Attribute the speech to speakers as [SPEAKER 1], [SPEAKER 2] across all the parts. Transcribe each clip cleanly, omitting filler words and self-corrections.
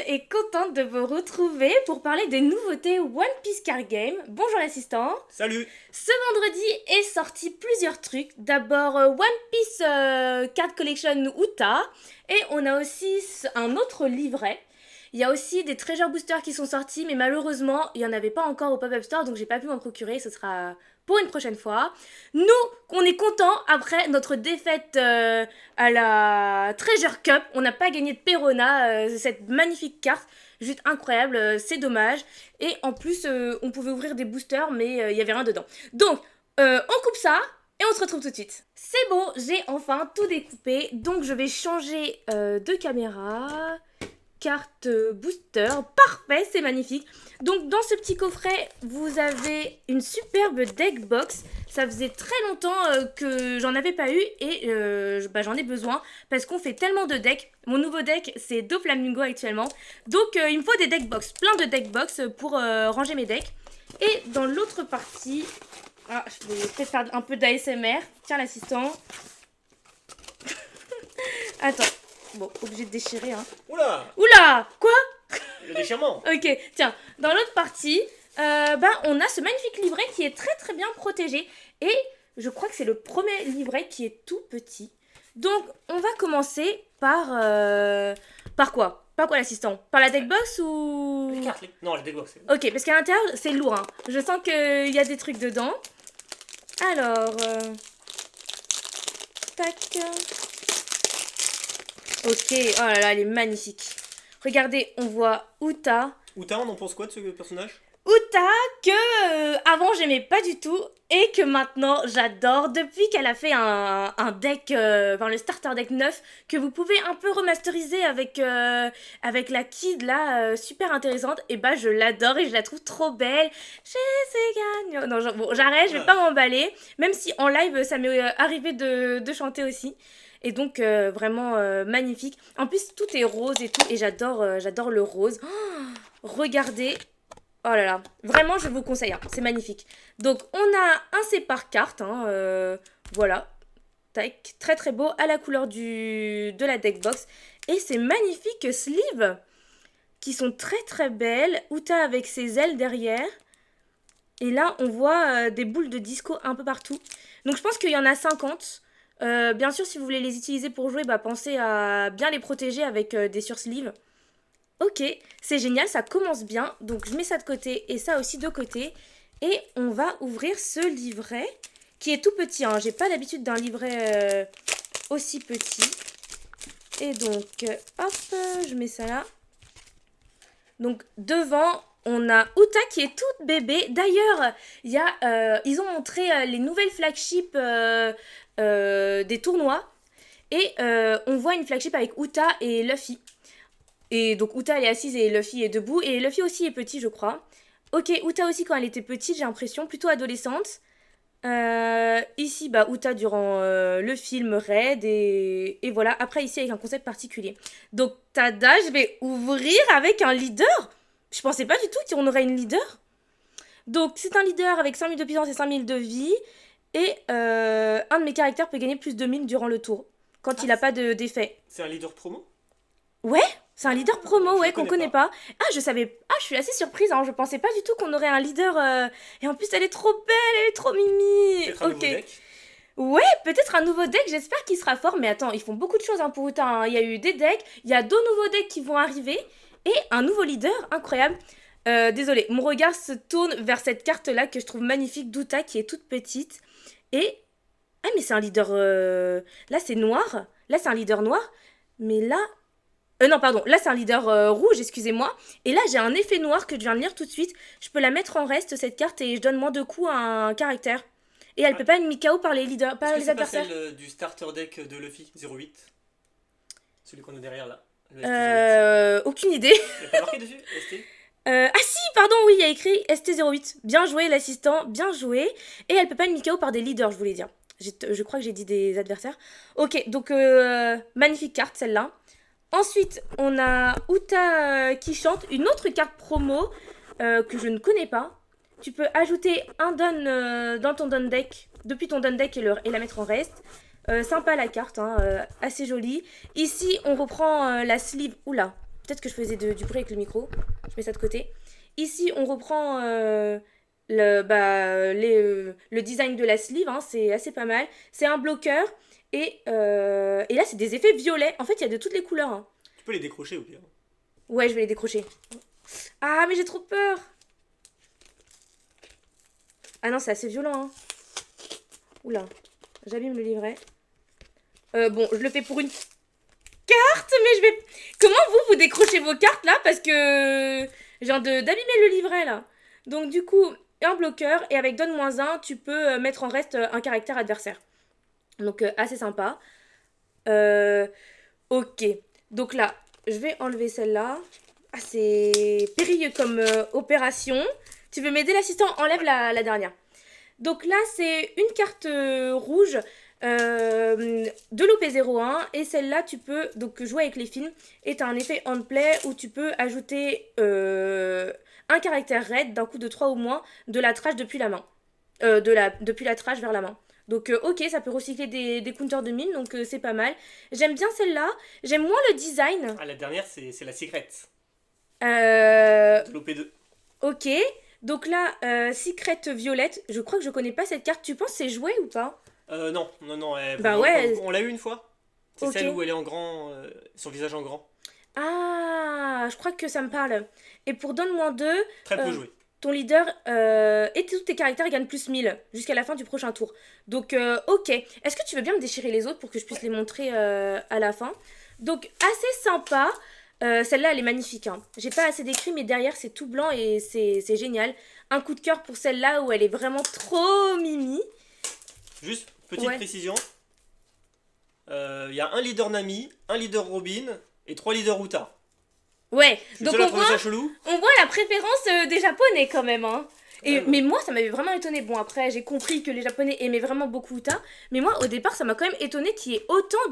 [SPEAKER 1] et contente de vous retrouver pour parler des nouveautés One Piece Card Game. Bonjour l'assistant.
[SPEAKER 2] Salut.
[SPEAKER 1] Ce vendredi est sorti plusieurs trucs. D'abord One Piece Card Collection Uta et on a aussi un autre livret. Il y a aussi des Treasure Boosters qui sont sortis, mais malheureusement, il n'y en avait pas encore au Pop-Up Store, donc j'ai pas pu m'en procurer, ce sera pour une prochaine fois. Nous, on est contents après notre défaite à la Treasure Cup. On n'a pas gagné de Perona, cette magnifique carte, juste incroyable, c'est dommage. Et en plus, on pouvait ouvrir des boosters, mais il n'y avait rien dedans. Donc, on coupe ça. Et on se retrouve tout de suite. C'est bon, j'ai enfin tout découpé. Donc je vais changer de caméra. Carte booster, parfait, c'est magnifique. Donc dans ce petit coffret, vous avez une superbe deck box. Ça faisait très longtemps que j'en avais pas eu et j'en ai besoin parce qu'on fait tellement de decks. Mon nouveau deck, c'est Doflamingo actuellement. Donc il me faut des deck box, plein de deck box pour ranger mes decks. Et dans l'autre partie, je vais peut-être faire un peu d'ASMR. Tiens l'assistant. Attends. Bon, obligé de déchirer, hein.
[SPEAKER 2] Oula.
[SPEAKER 1] Oula. Quoi?
[SPEAKER 2] Le déchirement.
[SPEAKER 1] Ok, tiens, dans l'autre partie, on a ce magnifique livret qui est très très bien protégé. Et je crois que c'est le premier livret qui est tout petit. Donc, on va commencer par... par quoi? Par quoi l'assistant? Par la deckbox ou...
[SPEAKER 2] Les cartes, non, la deckbox.
[SPEAKER 1] Ok, parce qu'à l'intérieur, c'est lourd, hein. Je sens qu'il y a des trucs dedans. Alors... Tac... Ok, oh là là, elle est magnifique. Regardez, on voit Uta.
[SPEAKER 2] Uta, on en pense quoi de ce personnage?
[SPEAKER 1] Uta, que avant j'aimais pas du tout et que maintenant j'adore depuis qu'elle a fait un deck, le starter deck 9 que vous pouvez un peu remasteriser avec la Kid là, super intéressante. Et bah je l'adore et je la trouve trop belle. Je sais gagnant. Non, bon, j'arrête, je vais pas m'emballer. Même si en live ça m'est arrivé de chanter aussi. Et donc vraiment magnifique. En plus tout est rose et tout et j'adore le rose. Oh, regardez. Oh là là, vraiment je vous conseille, hein. C'est magnifique. Donc on a un sépare carte, hein, voilà. Tac, très très beau à la couleur de la deck box. Et ces magnifiques sleeves qui sont très très belles. Uta avec ses ailes derrière. Et là on voit des boules de disco un peu partout. Donc je pense qu'il y en a 50. Bien sûr, si vous voulez les utiliser pour jouer, pensez à bien les protéger avec des sursleeves. Ok, c'est génial, ça commence bien. Donc je mets ça de côté et ça aussi de côté. Et on va ouvrir ce livret qui est tout petit, hein. J'ai pas l'habitude d'un livret aussi petit. Et donc, hop, je mets ça là. Donc devant... On a Uta qui est toute bébé. D'ailleurs, ils ont montré les nouvelles flagships des tournois. Et on voit une flagship avec Uta et Luffy. Et donc Uta elle est assise et Luffy est debout. Et Luffy aussi est petit, je crois. Ok, Uta aussi quand elle était petite, j'ai l'impression, plutôt adolescente. Ici, Uta durant le film Red. Et voilà, après ici avec un concept particulier. Donc tada, je vais ouvrir avec un leader. Je pensais pas du tout qu'on aurait une leader. Donc, c'est un leader avec 5000 de puissance et 5000 de vie. Et un de mes caractères peut gagner plus de 1000 durant le tour. Quand il n'a pas d'effet.
[SPEAKER 2] C'est un leader promo?
[SPEAKER 1] Ouais, c'est un leader promo, ouais, qu'on connaît pas. Ah, je savais... Ah, je suis assez surprise, hein. Je pensais pas du tout qu'on aurait un leader... Et en plus, elle est trop belle, elle est trop mimi.
[SPEAKER 2] Peut-être un nouveau deck.
[SPEAKER 1] Ouais, peut-être un nouveau deck, j'espère qu'il sera fort. Mais attends, ils font beaucoup de choses, hein, pour Uta, hein. Il y a eu des decks, il y a 2 nouveaux decks qui vont arriver. Et un nouveau leader, incroyable. Désolée, mon regard se tourne vers cette carte-là que je trouve magnifique d'Uta qui est toute petite. Et... Ah, mais c'est un leader... Là, c'est noir. Là, c'est un leader noir. Mais là... non, pardon. Là, c'est un leader rouge, excusez-moi. Et là, j'ai un effet noir que je viens de lire tout de suite. Je peux la mettre en reste, cette carte, et je donne moins de coups à un caractère. Et elle peut pas être mis KO par les leaders, par les adversaires.
[SPEAKER 2] C'est pas celle du starter deck de Luffy, 08? Celui qu'on a derrière, là.
[SPEAKER 1] Aucune idée.
[SPEAKER 2] Il n'y a pas marqué dessus, ST?
[SPEAKER 1] Ah si, pardon, oui, il y a écrit ST08. Bien joué, l'assistant, bien joué. Et elle peut pas être mis KO par des leaders, je voulais dire. Je crois que j'ai dit des adversaires. Ok, donc magnifique carte, celle-là. Ensuite, on a Uta qui chante. Une autre carte promo que je ne connais pas. Tu peux ajouter un don dans ton don deck, depuis ton don deck et la mettre en reste. Sympa la carte, hein, assez jolie. Ici, on reprend la sleeve. Oula, peut-être que je faisais du bruit avec le micro. Je mets ça de côté. Ici, on reprend le design de la sleeve, hein, c'est assez pas mal. C'est un bloqueur et là, c'est des effets violets. En fait, il y a de toutes les couleurs, hein.
[SPEAKER 2] Tu peux les décrocher au pire.
[SPEAKER 1] Ouais, je vais les décrocher. Ah, mais j'ai trop peur. Ah non, c'est assez violent, hein. Oula, j'abîme le livret. Bon, je le fais pour une carte, mais je vais... Comment vous décrochez vos cartes, là? Parce que je viens d'abîmer le livret, là. Donc, du coup, un bloqueur, et avec donne-1, tu peux mettre en reste un caractère adversaire. Donc, assez sympa. Ok. Donc là, je vais enlever celle-là. Ah, c'est périlleux comme opération. Tu veux m'aider, l'assistant? Enlève la dernière. Donc là, c'est une carte rouge de l'OP01. Et celle-là, tu peux donc jouer avec les films. Et tu as un effet hand play où tu peux ajouter un caractère raid d'un coup de 3 ou moins de la trash depuis la main. Depuis la trash vers la main. Donc ok, ça peut recycler des counters de mine, donc c'est pas mal. J'aime bien celle-là. J'aime moins le design.
[SPEAKER 2] Ah, la dernière, c'est la secret.
[SPEAKER 1] Euh,
[SPEAKER 2] L'OP2.
[SPEAKER 1] ok. Donc là, Secret Violette, je crois que je connais pas cette carte. Tu penses que c'est joué ou pas?
[SPEAKER 2] Non, non, non.
[SPEAKER 1] Bah ouais.
[SPEAKER 2] On l'a eu une fois. C'est
[SPEAKER 1] Ok.
[SPEAKER 2] celle où elle est en grand, son visage en grand.
[SPEAKER 1] Ah, je crois que ça me parle. Et pour Donne-2,
[SPEAKER 2] Très peu joué.
[SPEAKER 1] ton leader et tous tes caractères gagnent plus 1000 jusqu'à la fin du prochain tour. Donc, ok. Est-ce que tu veux bien me déchirer les autres pour que je puisse les montrer à la fin? Donc, assez sympa. Celle-là, elle est magnifique, hein. J'ai pas assez décrit, mais derrière, c'est tout blanc et c'est génial. Un coup de cœur pour celle-là où elle est vraiment trop mimi.
[SPEAKER 2] Juste, petite précision. Il y a un leader Nami, un leader Robin et 3 leaders Uta.
[SPEAKER 1] Ouais,
[SPEAKER 2] donc on
[SPEAKER 1] voit la préférence des Japonais quand même, hein. Mais moi, ça m'avait vraiment étonné. Bon, après, j'ai compris que les Japonais aimaient vraiment beaucoup Uta. Mais moi, au départ, ça m'a quand même étonné qu'il y ait autant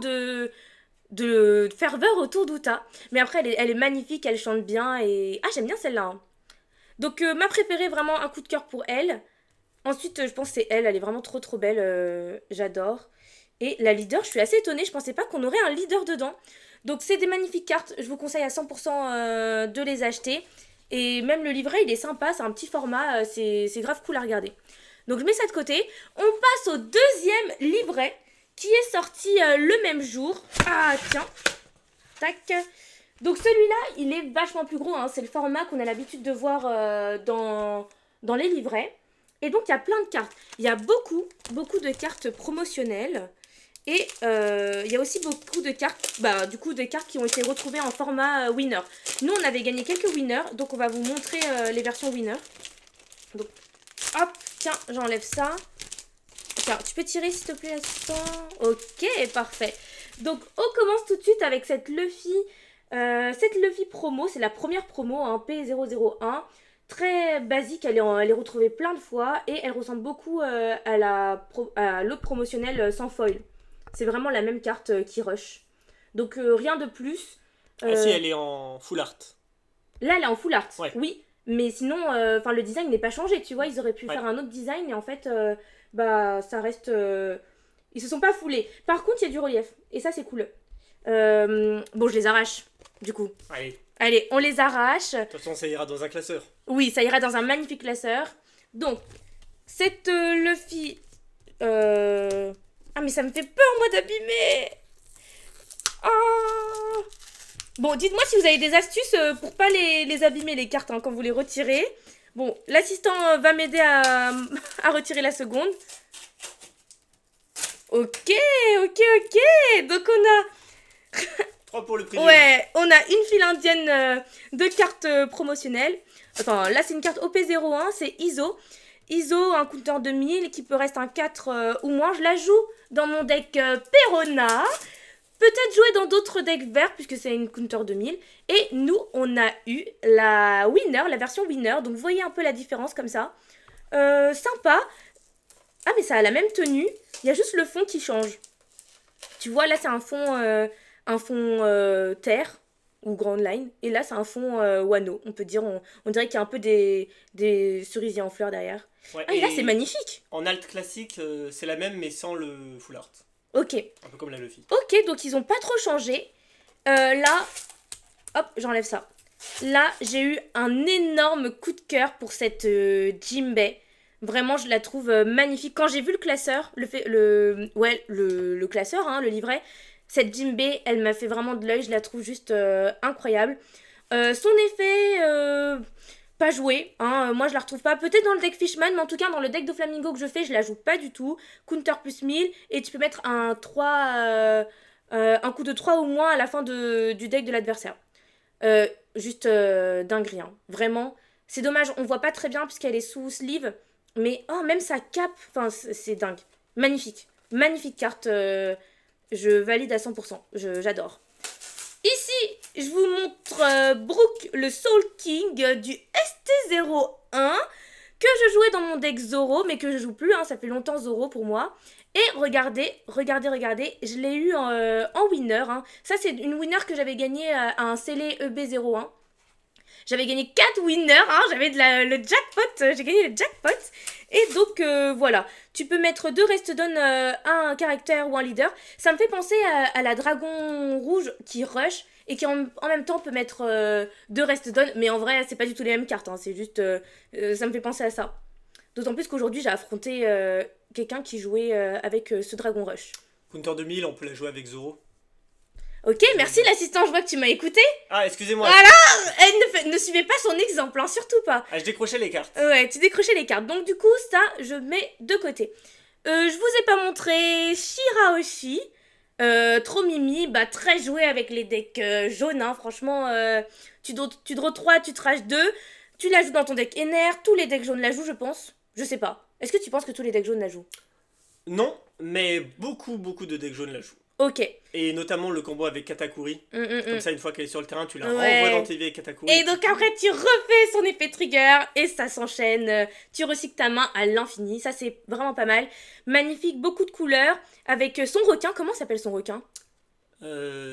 [SPEAKER 1] de ferveur autour d'Uta. Mais après, elle est magnifique, elle chante bien. Et ah, j'aime bien celle-là, hein. Donc, ma préférée, vraiment, un coup de cœur pour elle. Ensuite, je pense que c'est elle. Elle est vraiment trop, trop belle. J'adore. Et la leader, je suis assez étonnée. Je pensais pas qu'on aurait un leader dedans. Donc c'est des magnifiques cartes, je vous conseille à 100% de les acheter. Et même le livret, il est sympa, c'est un petit format, c'est grave cool à regarder. Donc je mets ça de côté. On passe au deuxième livret qui est sorti le même jour. Ah tiens, tac. Donc celui-là, il est vachement plus gros, hein. C'est le format qu'on a l'habitude de voir dans les livrets. Et donc il y a plein de cartes. Il y a beaucoup de cartes promotionnelles. Et il y a aussi beaucoup de cartes, des cartes qui ont été retrouvées en format winner. Nous, on avait gagné quelques winners, donc on va vous montrer les versions winner. Donc, hop, tiens, j'enlève ça. Tiens, tu peux tirer s'il te plaît, assistant? Ok, parfait. Donc, on commence tout de suite avec cette Luffy. Cette Luffy promo, c'est la première promo, hein, P001. Très basique, elle est retrouvée plein de fois et elle ressemble beaucoup à l'autre promotionnelle sans foil. C'est vraiment la même carte qui rush. Donc rien de plus.
[SPEAKER 2] Ah si, elle est en full art.
[SPEAKER 1] Là, elle est en full art,
[SPEAKER 2] ouais.
[SPEAKER 1] Oui. Mais sinon, le design n'est pas changé, tu vois. Ils auraient pu faire un autre design et en fait, ça reste... Ils se sont pas foulés. Par contre, il y a du relief. Et ça, c'est cool. Bon, je les arrache, du coup. Allez, on les arrache.
[SPEAKER 2] De toute façon, ça ira dans un classeur.
[SPEAKER 1] Oui, ça ira dans un magnifique classeur. Donc, cette Luffy... Ah, mais ça me fait peur, moi, d'abîmer. Oh. Bon, dites-moi si vous avez des astuces pour pas les abîmer, les cartes, hein, quand vous les retirez. Bon, l'assistant va m'aider à retirer la seconde. Ok. Donc, on a...
[SPEAKER 2] 3 pour le prix.
[SPEAKER 1] Ouais, on a une file indienne de cartes promotionnelles. Enfin, là, c'est une carte OP01, c'est ISO. ISO, un counter de 1000 qui peut rester un 4 ou moins. Je la joue dans mon deck Perona. Peut-être jouer dans d'autres decks verts puisque c'est une counter de 1000. Et nous, on a eu la winner, la version winner. Donc, vous voyez un peu la différence comme ça. Sympa. Ah, mais ça a la même tenue. Il y a juste le fond qui change. Tu vois, là, c'est un fond terre ou Grand Line. Et là, c'est un fond Wano. On peut dire, on dirait qu'il y a un peu des cerisiers en fleurs derrière.
[SPEAKER 2] Ouais,
[SPEAKER 1] et là, c'est magnifique.
[SPEAKER 2] En alt classique, c'est la même, mais sans le full art.
[SPEAKER 1] Ok.
[SPEAKER 2] Un peu comme la Luffy.
[SPEAKER 1] Ok, donc ils ont pas trop changé. Là, hop, j'enlève ça. Là, j'ai eu un énorme coup de cœur pour cette Jimbei. Vraiment, je la trouve magnifique. Quand j'ai vu le classeur, le classeur, hein, le livret, cette Jimbei, elle m'a fait vraiment de l'œil. Je la trouve juste incroyable. Son effet, pas joué. Hein, moi, je la retrouve pas. Peut-être dans le deck Fishman, mais en tout cas, dans le deck de Flamingo que je fais, je la joue pas du tout. Counter plus 1000. Et tu peux mettre un coup de 3 ou moins à la fin du deck de l'adversaire. Juste dinguerie, hein. Vraiment. C'est dommage, on voit pas très bien puisqu'elle est sous sleeve. Mais oh, même sa cape, enfin, c'est dingue. Magnifique. Magnifique carte. Je valide à 100%. J'adore. Ici, je vous montre Brook, le Soul King du ST01 que je jouais dans mon deck Zoro, mais que je joue plus, hein, ça fait longtemps Zoro pour moi. Et regardez, je l'ai eu en winner. Hein. Ça, c'est une winner que j'avais gagnée à un Célé EB01. J'avais gagné 4 winners, hein, j'avais le jackpot, j'ai gagné le jackpot. Et donc voilà, tu peux mettre 2 restodon un caractère ou un leader. Ça me fait penser à la dragon rouge qui rush et qui en même temps peut mettre 2 restodon. Mais en vrai, c'est pas du tout les mêmes cartes, hein, c'est juste, ça me fait penser à ça. D'autant plus qu'aujourd'hui, j'ai affronté quelqu'un qui jouait avec ce dragon rush.
[SPEAKER 2] Counter 2000, on peut la jouer avec Zoro.
[SPEAKER 1] Ok, merci l'assistant, je vois que tu m'as écouté.
[SPEAKER 2] Ah, excusez-moi.
[SPEAKER 1] Voilà, ne suivez pas son exemple, hein, surtout pas.
[SPEAKER 2] Ah, je décrochais les cartes.
[SPEAKER 1] Ouais, tu décrochais les cartes. Donc du coup, ça, je mets de côté. Je vous ai pas montré Shirahoshi. Trop mimi, bah très joué avec les decks jaunes, hein. Franchement, tu draws 3, tu trash 2. Tu la joues dans ton deck NR. Tous les decks jaunes la jouent, je pense. Je sais pas. Est-ce que tu penses que tous les decks jaunes la jouent?
[SPEAKER 2] Non, mais beaucoup de decks jaunes la jouent.
[SPEAKER 1] Ok.
[SPEAKER 2] Et notamment le combo avec Katakuri. Comme ça, une fois qu'elle est sur le terrain, tu la
[SPEAKER 1] Ouais.
[SPEAKER 2] renvoies dans tes avec Katakuri.
[SPEAKER 1] Et donc après, tu refais son effet trigger et ça s'enchaîne. Tu recycles ta main à l'infini. Ça, c'est vraiment pas mal. Magnifique, beaucoup de couleurs. Avec son requin. Comment s'appelle son requin?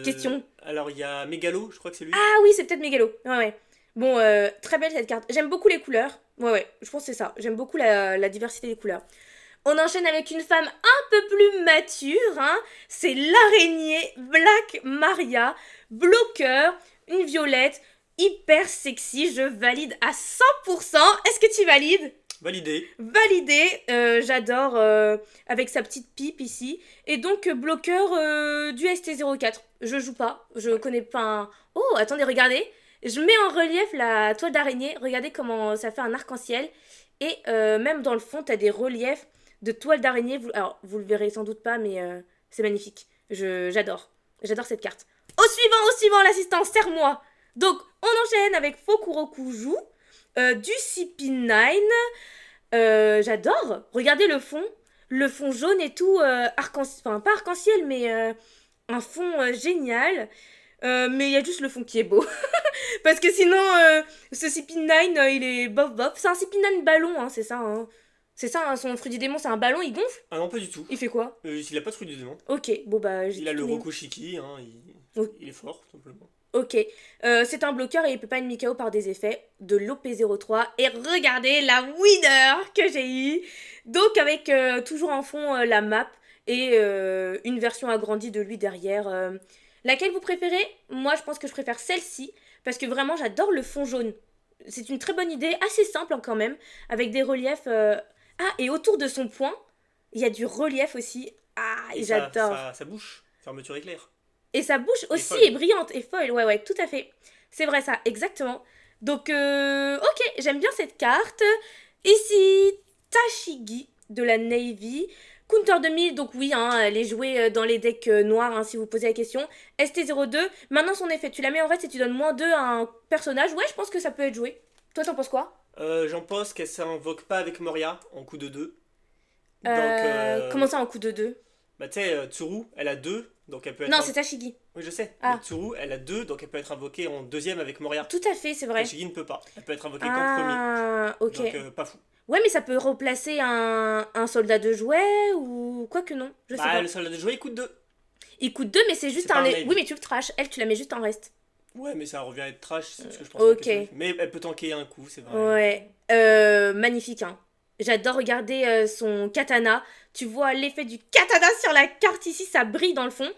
[SPEAKER 1] Question.
[SPEAKER 2] Alors, il y a Megalo, je crois que c'est lui.
[SPEAKER 1] Ah oui, c'est peut-être Megalo. Ouais. Bon, très belle cette carte. J'aime beaucoup les couleurs. Ouais, je pense que c'est ça. J'aime beaucoup la diversité des couleurs. On enchaîne avec une femme un peu plus mature, hein. C'est l'araignée Black Maria, bloqueur, une violette, hyper sexy. Je valide à 100%. Est-ce que tu valides?
[SPEAKER 2] Validé.
[SPEAKER 1] Validé, j'adore, avec sa petite pipe ici. Et donc, bloqueur du ST04. Je joue pas, je connais pas un... Oh, attendez, regardez. Je mets en relief la toile d'araignée. Regardez comment ça fait un arc-en-ciel. Et même dans le fond, t'as des reliefs de toile d'araignée. Alors, vous le verrez sans doute pas, mais c'est magnifique. J'adore. J'adore cette carte. Au suivant, l'assistant, serre-moi. Donc, on enchaîne avec Fukurokuju, du CP9. J'adore. Regardez le fond. Le fond jaune et tout, arc-en-ciel. Enfin, pas arc-en-ciel, mais un fond génial. Mais il y a juste le fond qui est beau. Parce que sinon, ce CP9, il est bof bof. C'est un CP9 ballon, hein, c'est ça. Hein. C'est ça, hein, son fruit du démon, c'est un ballon, il gonfle?
[SPEAKER 2] Ah non, pas du tout.
[SPEAKER 1] Il fait quoi?
[SPEAKER 2] Il a pas de fruit du démon.
[SPEAKER 1] Ok, bon bah...
[SPEAKER 2] Il a le Rokushiki, hein, il est fort, tout simplement.
[SPEAKER 1] Ok, c'est un bloqueur et il peut pas une KO par des effets de l'OP03. Et regardez la winner que j'ai eue. Donc avec toujours en fond la map et une version agrandie de lui derrière. Laquelle vous préférez? Moi je pense que je préfère celle-ci parce que vraiment j'adore le fond jaune. C'est une très bonne idée, assez simple hein, quand même, avec des reliefs... Ah, et autour de son poing, il y a du relief aussi. Ah, et j'adore.
[SPEAKER 2] Ça bouche, fermeture éclair.
[SPEAKER 1] Et sa bouche aussi est brillante et folle. Ouais, tout à fait. C'est vrai ça, exactement. Donc, ok, j'aime bien cette carte. Ici, Tashigi de la Navy. Counter 2000, donc oui, hein, elle est jouée dans les decks noirs, hein, si vous posez la question. ST02, maintenant son effet, tu la mets en reste et tu donnes -2 à un personnage. Ouais, je pense que ça peut être joué. Toi, t'en penses quoi?
[SPEAKER 2] J'en pense qu'elle s'invoque pas avec Moria en coup de 2.
[SPEAKER 1] Comment ça en coup de 2?
[SPEAKER 2] Bah tu sais, Tsuru, elle a 2, donc elle peut être...
[SPEAKER 1] Non, c'est Tashigi.
[SPEAKER 2] Oui, je sais.
[SPEAKER 1] Ah.
[SPEAKER 2] Mais Tsuru, elle a 2, donc elle peut être invoquée en deuxième avec Moria.
[SPEAKER 1] Tout à fait, c'est vrai.
[SPEAKER 2] Tashigi ne peut pas. Elle peut être invoquée qu'en premier.
[SPEAKER 1] Ah, ok.
[SPEAKER 2] Donc pas fou.
[SPEAKER 1] Ouais, mais ça peut replacer un soldat de jouet ou quoi que non. Je sais pas.
[SPEAKER 2] Le soldat de jouet, il coûte 2.
[SPEAKER 1] Il coûte 2, mais c'est juste un... Oui, mais tu le trash. Elle, tu la mets juste en reste.
[SPEAKER 2] Ouais, mais ça revient à être trash, c'est ce que je pense.
[SPEAKER 1] Ok.
[SPEAKER 2] Mais elle peut tanker un coup, c'est vrai.
[SPEAKER 1] Ouais. Magnifique, hein. J'adore regarder son katana. Tu vois l'effet du katana sur la carte ici, ça brille dans le fond.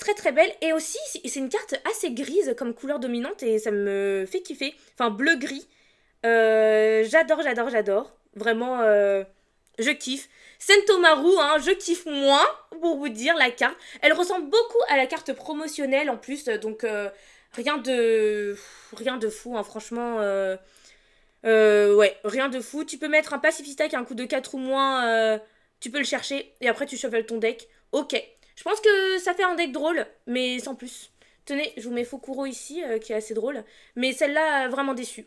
[SPEAKER 1] très très belle. Et aussi, c'est une carte assez grise comme couleur dominante et ça me fait kiffer. Enfin, bleu-gris. J'adore, j'adore, j'adore. Vraiment, je kiffe. Sentomaru, hein, je kiffe moins, pour vous dire, la carte. Elle ressemble beaucoup à la carte promotionnelle en plus, donc rien de fou, hein, franchement. Ouais, rien de fou. Tu peux mettre un pacifista qui a un coût de 4 ou moins, tu peux le chercher, et après tu shuffles ton deck. Ok. Je pense que ça fait un deck drôle, mais sans plus. Tenez, je vous mets Fokuro ici, qui est assez drôle. Mais celle-là, vraiment déçue.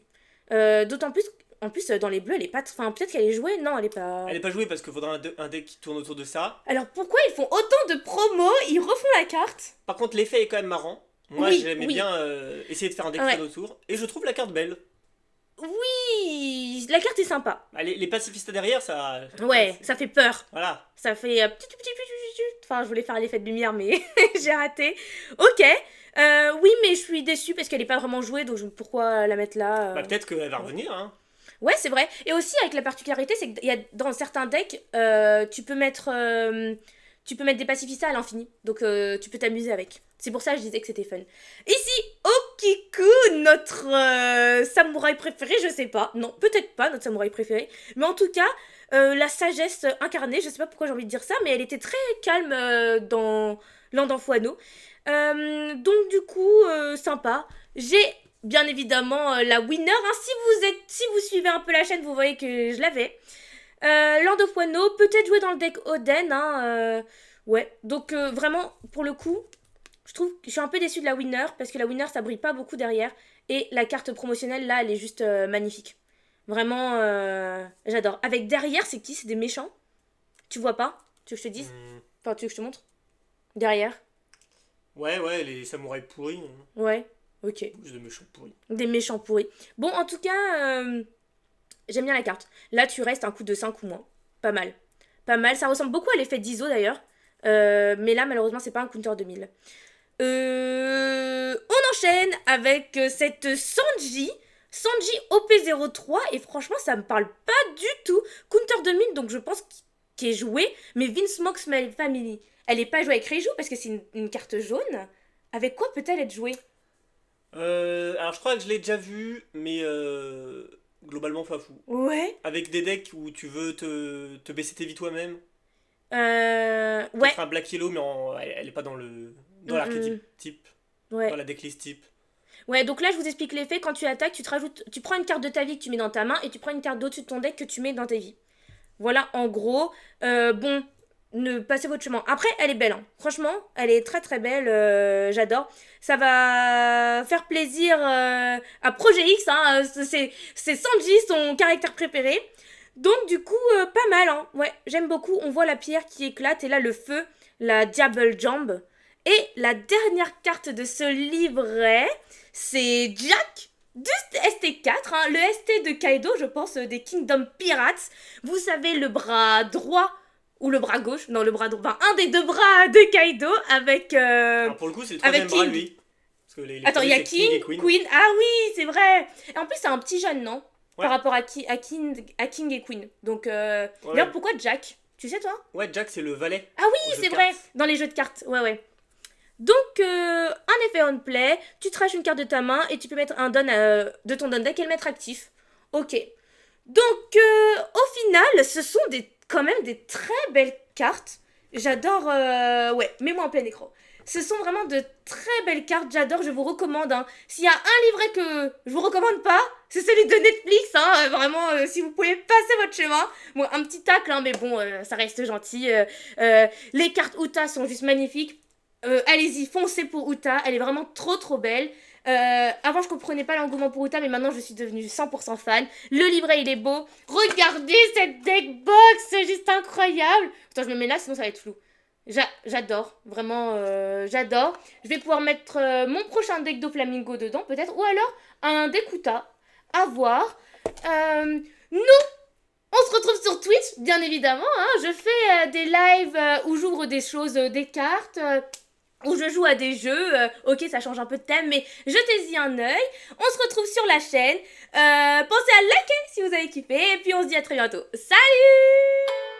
[SPEAKER 1] D'autant plus, en plus, dans les bleus, elle est pas... Enfin, peut-être qu'elle est jouée. Non, elle est pas...
[SPEAKER 2] Elle est pas jouée parce qu'il faudra un deck qui tourne autour de ça.
[SPEAKER 1] Alors, pourquoi ils font autant de promos? Ils refont la carte.
[SPEAKER 2] Par contre, l'effet est quand même marrant. Moi,
[SPEAKER 1] Oui,
[SPEAKER 2] j'aimais
[SPEAKER 1] oui.
[SPEAKER 2] bien essayer de faire un deck
[SPEAKER 1] Ouais.
[SPEAKER 2] tourne autour. Et je trouve la carte belle.
[SPEAKER 1] Oui, la carte est sympa.
[SPEAKER 2] Bah, les pacifistas derrière, ça...
[SPEAKER 1] Ouais, ça fait peur.
[SPEAKER 2] Voilà.
[SPEAKER 1] Ça fait... Enfin, je voulais faire l'effet de lumière, mais j'ai raté. Ok. Oui, mais je suis déçue parce qu'elle est pas vraiment jouée, donc pourquoi la mettre là
[SPEAKER 2] Bah, peut-être qu'elle va revenir, hein.
[SPEAKER 1] Ouais, c'est vrai. Et aussi, avec la particularité, c'est qu'il y a dans certains decks, tu peux mettre des pacifistas à l'infini. Donc, tu peux t'amuser avec. C'est pour ça que je disais que c'était fun. Ici, Okiku, notre samouraï préféré, je sais pas. Non, peut-être pas notre samouraï préféré. Mais en tout cas, la sagesse incarnée, je sais pas pourquoi j'ai envie de dire ça, mais elle était très calme dans Land of Wano. Donc, du coup, sympa. J'ai bien évidemment la winner. Hein. Si vous suivez un peu la chaîne, vous voyez que je l'avais. Land of Wano, peut-être jouer dans le deck Oden. Hein, ouais, donc vraiment, pour le coup, je trouve que je suis un peu déçue de la winner parce que la winner ça brille pas beaucoup derrière. Et la carte promotionnelle là, elle est juste magnifique. Vraiment, j'adore. Avec derrière, c'est qui? C'est des méchants? Tu vois pas? Tu veux que je te dise? Enfin, tu veux que je te montre? Derrière.
[SPEAKER 2] Ouais, les samouraïs pourris. Hein.
[SPEAKER 1] Ouais, ok.
[SPEAKER 2] Juste de méchants pourris.
[SPEAKER 1] Des méchants pourris. Bon, en tout cas, j'aime bien la carte. Là, tu restes un coup de 5 ou moins. Pas mal. Pas mal. Ça ressemble beaucoup à l'effet d'ISO d'ailleurs. Mais là, malheureusement, c'est pas un counter 2000. On enchaîne avec cette Sanji. Sanji OP03. Et franchement, ça me parle pas du tout. Counter 2000, donc je pense qu'il est joué. Mais Vince Mox Family. Elle est pas jouée avec Reiju parce que c'est une carte jaune. Avec quoi peut-elle être jouée?
[SPEAKER 2] Alors je crois que je l'ai déjà vu, mais globalement pas fou.
[SPEAKER 1] Ouais.
[SPEAKER 2] Avec des decks où tu veux te baisser tes vies toi-même.
[SPEAKER 1] Ouais.
[SPEAKER 2] Peut-être un Black Yellow, mais elle est pas dans l'archétype type,
[SPEAKER 1] Ouais.
[SPEAKER 2] dans la decklist type.
[SPEAKER 1] Ouais, donc là je vous explique l'effet. Quand tu attaques, tu prends une carte de ta vie que tu mets dans ta main et tu prends une carte d'au-dessus de ton deck que tu mets dans tes vies. Voilà, en gros. Bon, ne passez votre chemin. Après, elle est belle, hein. Franchement, elle est très très belle. J'adore. Ça va faire plaisir à Projet X. Hein, c'est Sanji, son caractère préféré. Donc, du coup, pas mal. Hein. Ouais, j'aime beaucoup. On voit la pierre qui éclate et là, le feu, la Diable Jambe. Et la dernière carte de ce livret, c'est Jack du ST4, hein, le ST de Kaido, je pense, des Kingdom Pirates. Vous savez, le bras droit ou le bras gauche, non, le bras droit, enfin, un des deux bras de Kaido avec...
[SPEAKER 2] Alors pour le coup, c'est le troisième bras, lui. Parce que
[SPEAKER 1] Attends, il y a
[SPEAKER 2] premiers, c'est
[SPEAKER 1] King,
[SPEAKER 2] et
[SPEAKER 1] Queen. Ah oui, c'est vrai. Et en plus, c'est un petit jeune, non?
[SPEAKER 2] Ouais.
[SPEAKER 1] Par rapport à King et Queen. Donc,
[SPEAKER 2] Ouais.
[SPEAKER 1] d'ailleurs, pourquoi Jack? Tu sais, toi?
[SPEAKER 2] Ouais, Jack, c'est le valet.
[SPEAKER 1] Ah oui, c'est vrai, dans les jeux de cartes. Ouais. Donc, un effet on play, tu traches une carte de ta main et tu peux mettre un don de ton don deck et le mettre actif. Ok. Donc, au final, ce sont quand même des très belles cartes. J'adore... ouais, mets-moi en plein écran. Ce sont vraiment de très belles cartes, j'adore, je vous recommande. Hein. S'il y a un livret que je vous recommande pas, c'est celui de Netflix. Hein. Vraiment, si vous pouvez passer votre chemin. Bon, un petit tacle, hein, mais bon, ça reste gentil. Les cartes Uta sont juste magnifiques. Allez-y, foncez pour Uta, elle est vraiment trop trop belle. Avant je comprenais pas l'engouement pour Uta, mais maintenant je suis devenue 100% fan. Le livret il est beau. Regardez cette deck box, c'est juste incroyable. Attends, je me mets là sinon ça va être flou. J'adore, vraiment j'adore. Je vais pouvoir mettre mon prochain deck de Flamingo dedans peut-être, ou alors un deck Uta, à voir. Nous, on se retrouve sur Twitch, bien évidemment. Hein. Je fais des lives où j'ouvre des choses, des cartes... où je joue à des jeux, ok ça change un peu de thème, mais jetez-y un œil, on se retrouve sur la chaîne, pensez à liker si vous avez kiffé, et puis on se dit à très bientôt, salut!